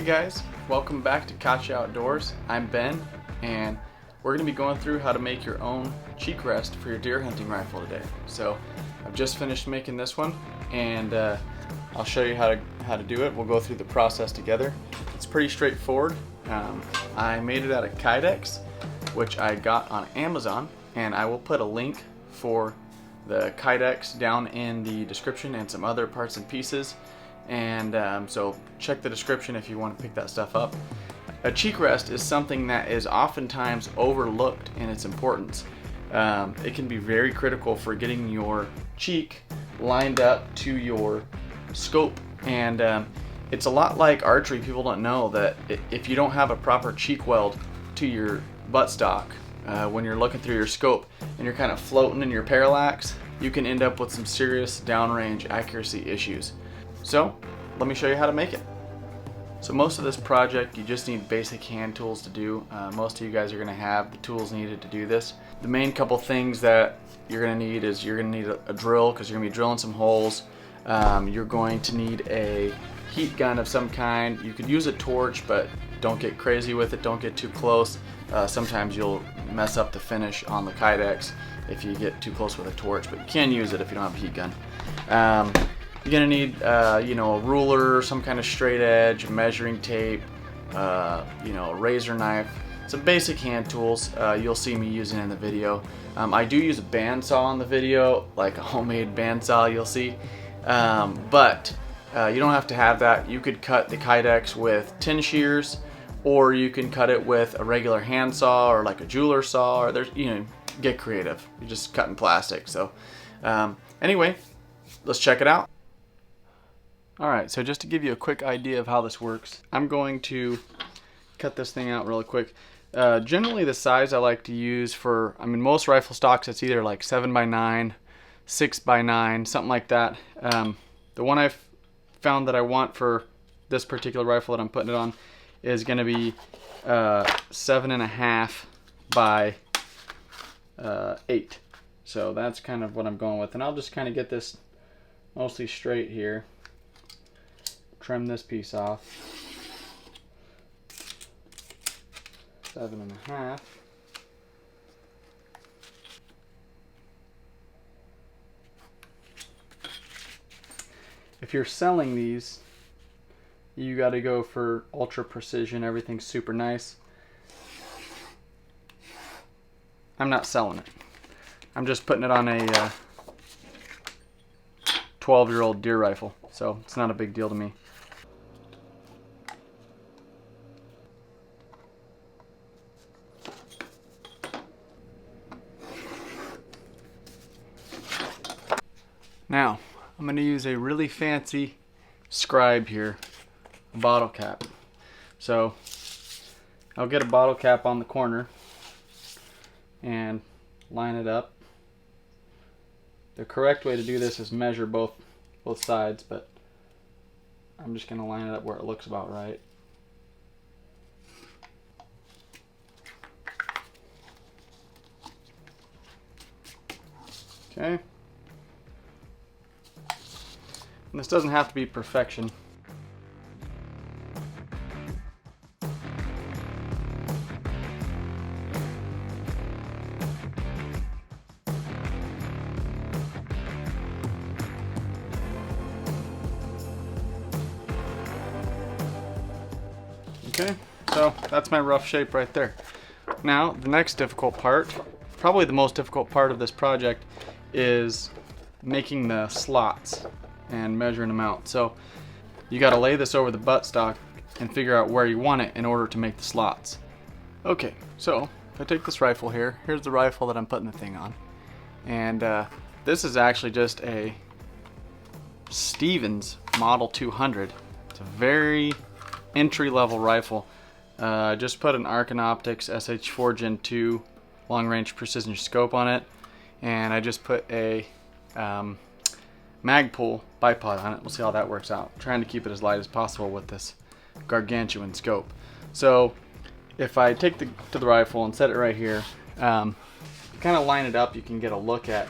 guys, welcome back to Kachi Outdoors. I'm Ben, and we're going to be going through how to make your own cheek rest for your deer hunting rifle today. So I've just finished making this one, and I'll show you how to do it. We'll go through the process together. It's pretty straightforward. I made it out of Kydex, which I got on Amazon, and I will put a link for the Kydex down in the description and some other parts and pieces. And so check the description if you want to pick that stuff up. A cheek rest is something that is oftentimes overlooked in its importance. It can be very critical for getting your cheek lined up to your scope, and it's a lot like archery. People don't know that if you don't have a proper cheek weld to your buttstock when you're looking through your scope and you're kind of floating in your parallax, you can end up with some serious downrange accuracy issues. So let me show you how to make it. So most of this project you just need basic hand tools to do. Most of you guys are going to have the tools needed to do this. The main couple things that you're going to need is you're going to need a drill, because you're going to be drilling some holes. You're going to need a heat gun of some kind. You could use a torch, but don't get crazy with it. Don't get too close. Sometimes you'll mess up the finish on the Kydex if you get too close with a torch, but you can use it if you don't have a heat gun. You're gonna need, a ruler, some kind of straight edge, measuring tape, a razor knife, some basic hand tools you'll see me using in the video. I do use a bandsaw in the video, like a homemade bandsaw you'll see, but you don't have to have that. You could cut the Kydex with tin shears, or you can cut it with a regular hand saw or like a jeweler saw, or there's, get creative. You're just cutting plastic. So anyway, let's check it out. Alright, so just to give you a quick idea of how this works, I'm going to cut this thing out really quick. Generally the size I like to use for, most rifle stocks, it's either like 7x9, 6x9, something like that. The one I've found that I want for this particular rifle that I'm putting it on is going to be 7.5 by 8. So that's kind of what I'm going with, and I'll just kind of get this mostly straight here. Trim this piece off. 7.5. If you're selling these, you got to go for ultra precision. Everything's super nice. I'm not selling it. I'm just putting it on a 12-year-old deer rifle, so it's not a big deal to me. Now, I'm going to use a really fancy scribe here, a bottle cap. So, I'll get a bottle cap on the corner and line it up. The correct way to do this is measure both sides, but I'm just going to line it up where it looks about right. Okay. And this doesn't have to be perfection. Okay, so that's my rough shape right there. Now, the next difficult part, probably the most difficult part of this project, is making the slots and measuring them out. So you got to lay this over the buttstock and figure out where you want it in order to make the slots. Okay, so if I take this rifle here, here's the rifle that I'm putting the thing on, and this is actually just a Stevens Model 200. It's a very entry-level rifle. Just put an Arkin Optics SH4 Gen 2 long-range precision scope on it, and I just put a Magpul bipod on it. We'll see how that works out. I'm trying to keep it as light as possible with this gargantuan scope. So if I take to the rifle and set it right here, kind of line it up, you can get a look at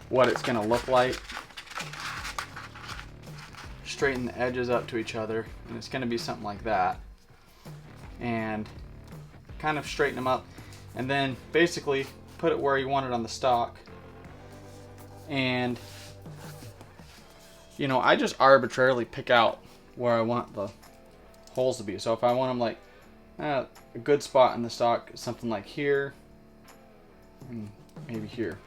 what it's going to look like straighten the edges up to each other, and it's going to be something like that. And kind of straighten them up, and then basically put it where you want it on the stock. And you know, I just arbitrarily pick out where I want the holes to be. So if I want them like a good spot in the stock, something like here, and maybe here.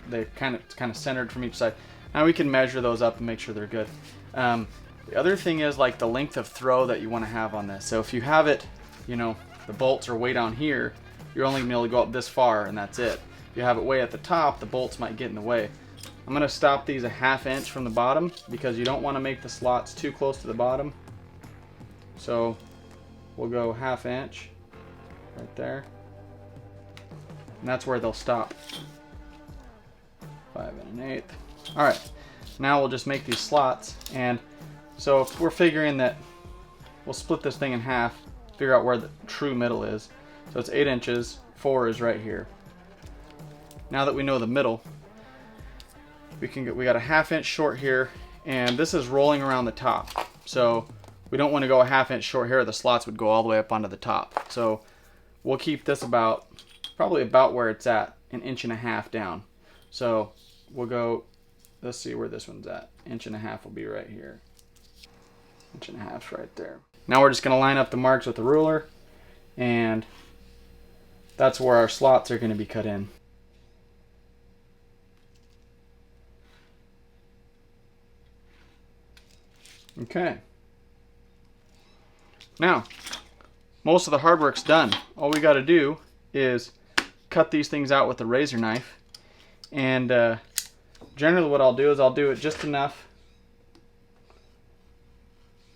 They're kind of centered from each side. Now we can measure those up and make sure they're good. The other thing is like the length of throw that you want to have on this. So if you have it, you know, the bolts are way down here, you're only going to be able to go up this far and that's it. If you have it way at the top, the bolts might get in the way. I'm going to stop these 1/2 inch from the bottom because you don't want to make the slots too close to the bottom. So we'll go 1/2 inch right there. And that's where they'll stop. 5 1/8. All right, now we'll just make these slots. And so if we're figuring that we'll split this thing in half, figure out where the true middle is. So it's 8 inches, 4 is right here. Now that we know the middle, we got a 1/2 inch short here, and this is rolling around the top. So we don't want to go a 1/2 inch short here, or the slots would go all the way up onto the top. So we'll keep this probably about where it's at, 1.5 inches down. So we'll go, let's see where this one's at. 1.5 inches will be right here. 1.5 inches right there. Now we're just going to line up the marks with the ruler, and that's where our slots are going to be cut in. Okay. Now, most of the hard work's done. All we got to do is cut these things out with a razor knife. And generally what I'll do is I'll do it just enough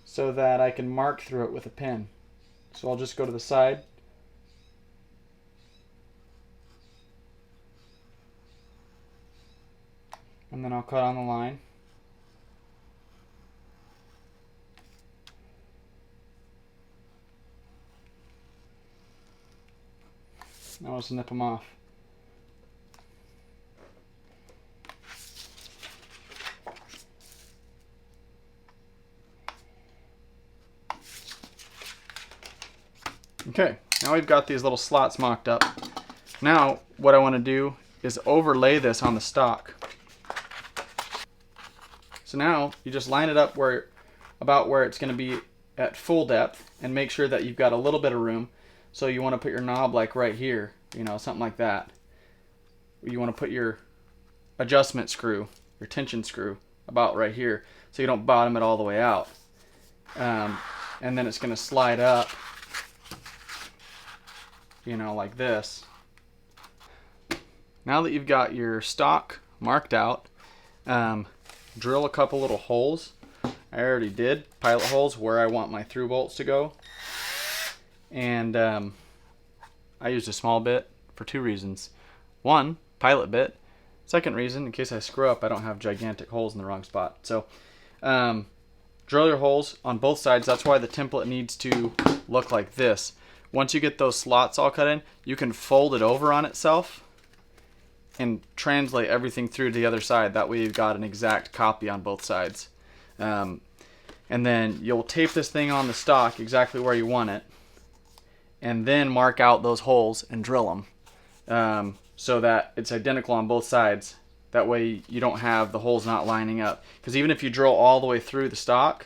so that I can mark through it with a pen. So I'll just go to the side. And then I'll cut on the line. Now I'll snip them off. Okay, now we've got these little slots mocked up. Now what I want to do is overlay this on the stock. So now you just line it up about where it's going to be at full depth, and make sure that you've got a little bit of room. So you want to put your knob like right here, you know, something like that. You want to put your adjustment screw, your tension screw, about right here, so you don't bottom it all the way out. And then it's going to slide up, you know, like this. Now that you've got your stock marked out, drill a couple little holes. I already did pilot holes where I want my through bolts to go. And I used a small bit for 2 reasons. 1, pilot bit. 2nd reason, in case I screw up, I don't have gigantic holes in the wrong spot. So drill your holes on both sides. That's why the template needs to look like this. Once you get those slots all cut in, you can fold it over on itself and translate everything through to the other side. That way you've got an exact copy on both sides. And then you'll tape this thing on the stock exactly where you want it, and then mark out those holes and drill them so that it's identical on both sides. That way you don't have the holes not lining up. Because even if you drill all the way through the stock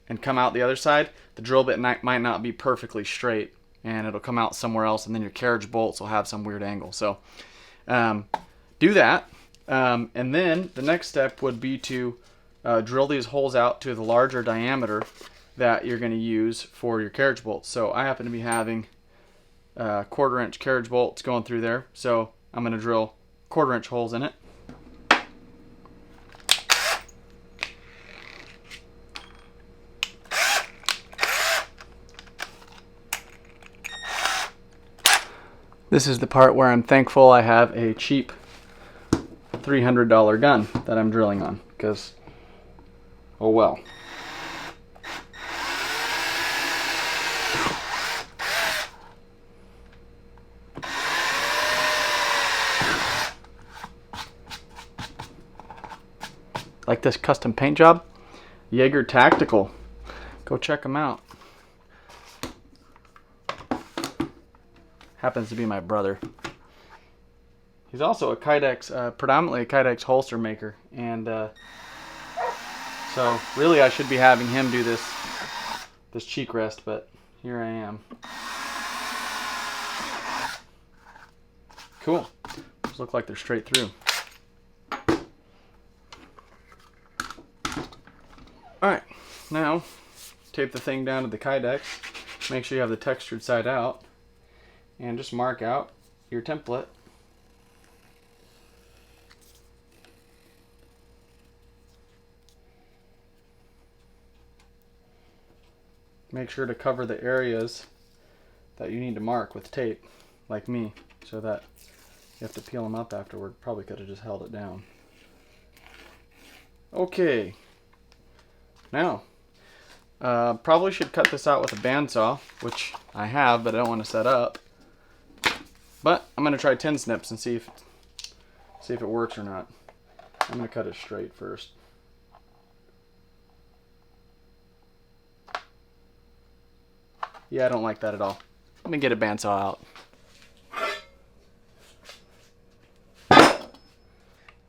and come out the other side, the drill bit might not be perfectly straight, and it'll come out somewhere else, and then your carriage bolts will have some weird angle. So do that, and then the next step would be to drill these holes out to the larger diameter that you're going to use for your carriage bolts. So I happen to be having 1/4 inch carriage bolts going through there, so I'm going to drill 1/4 inch holes in it. This is the part where I'm thankful I have a cheap $300 gun that I'm drilling on, because, oh well. Like this custom paint job, Jaeger Tactical. Go check them out. Happens to be my brother. He's also a Kydex, predominantly a Kydex holster maker, and so really I should be having him do this cheek rest, but here I am. Cool. Those look like they're straight through. Alright, now tape the thing down to the Kydex. Make sure you have the textured side out, and just mark out your template. Make sure to cover the areas that you need to mark with tape, like me, so that you have to peel them up afterward. Probably could have just held it down. Okay. Now, probably should cut this out with a bandsaw, which I have, but I don't want to set up. But I'm going to try 10 snips and see if it works or not. I'm going to cut it straight first. Yeah, I don't like that at all. Let me get a bandsaw out.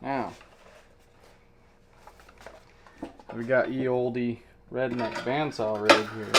Now, we got ye olde redneck bandsaw rig here.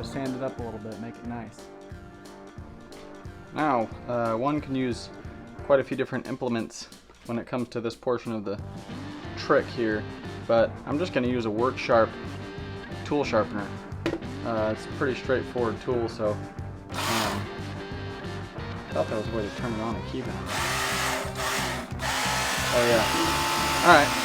Sand it up a little bit, make it nice. Now, one can use quite a few different implements when it comes to this portion of the trick here, but I'm just going to use a work sharp tool sharpener. It's a pretty straightforward tool, so I thought that was a way to turn it on and keep it on. Oh yeah. Alright.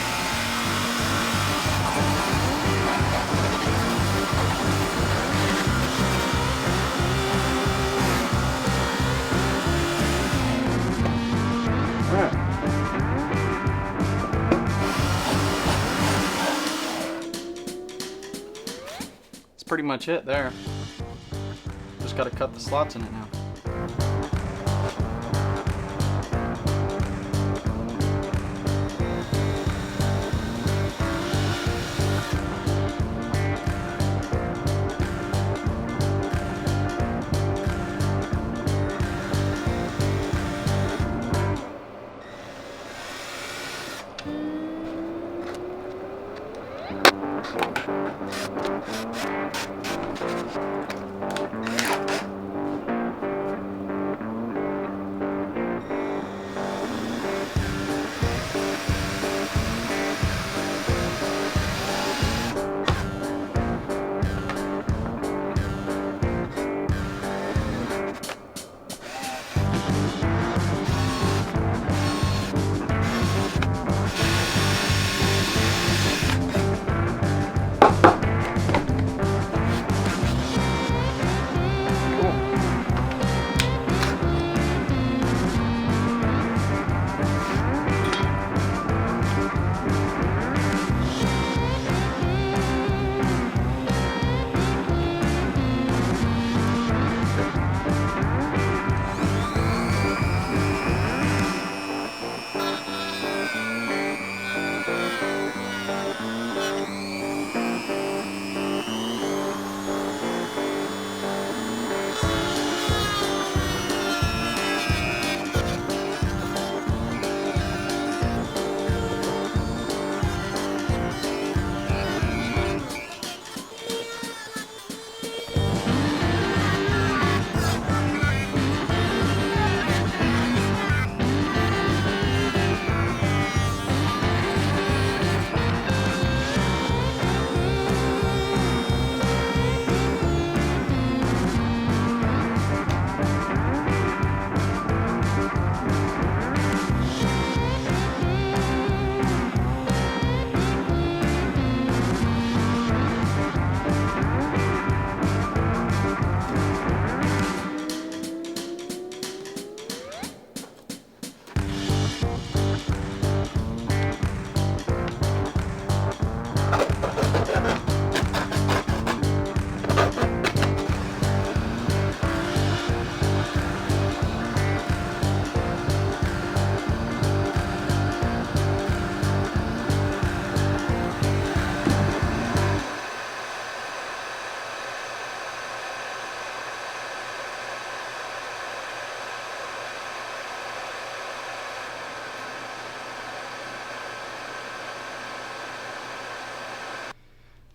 Pretty much it there. Just got to cut the slots in it now.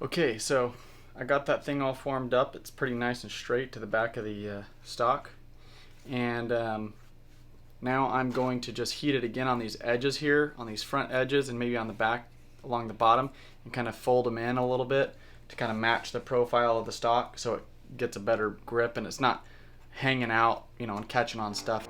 Okay, so I got that thing all formed up. It's pretty nice and straight to the back of the stock. And now I'm going to just heat it again on these edges here, on these front edges, and maybe on the back along the bottom, and kind of fold them in a little bit to kind of match the profile of the stock so it gets a better grip and it's not hanging out, you know, and catching on stuff.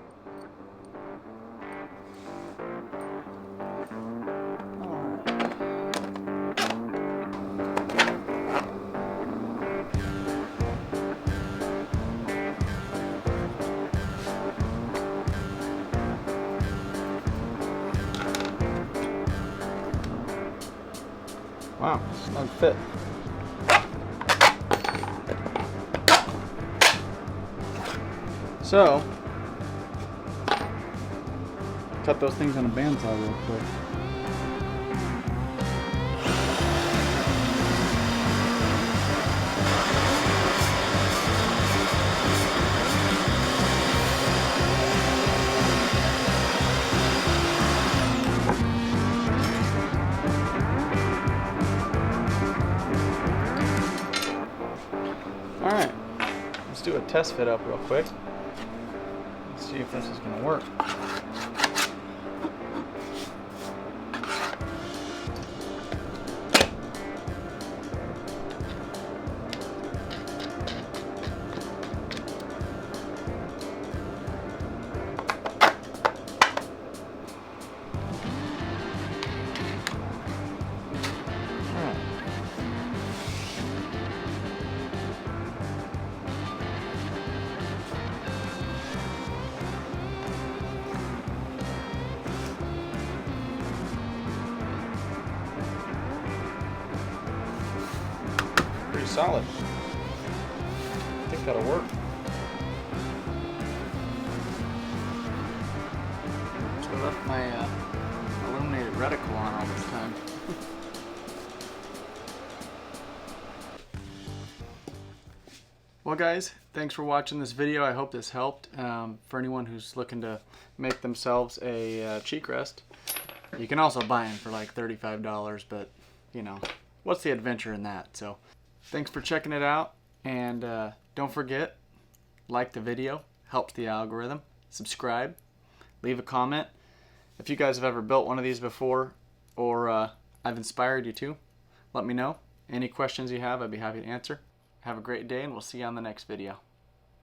Wow, snug fit. So, cut those things on a bandsaw real quick. Alright, let's do a test fit up real quick. Let's see if this is going to work. Pretty solid. I think that'll work. So I left my illuminated reticle on all this time. Well guys, thanks for watching this video. I hope this helped. For anyone who's looking to make themselves a cheek rest, you can also buy them for like $35, but you know, what's the adventure in that? So thanks for checking it out, and don't forget, like the video, helps the algorithm, subscribe, leave a comment. If you guys have ever built one of these before, or I've inspired you to, let me know. Any questions you have, I'd be happy to answer. Have a great day, and we'll see you on the next video.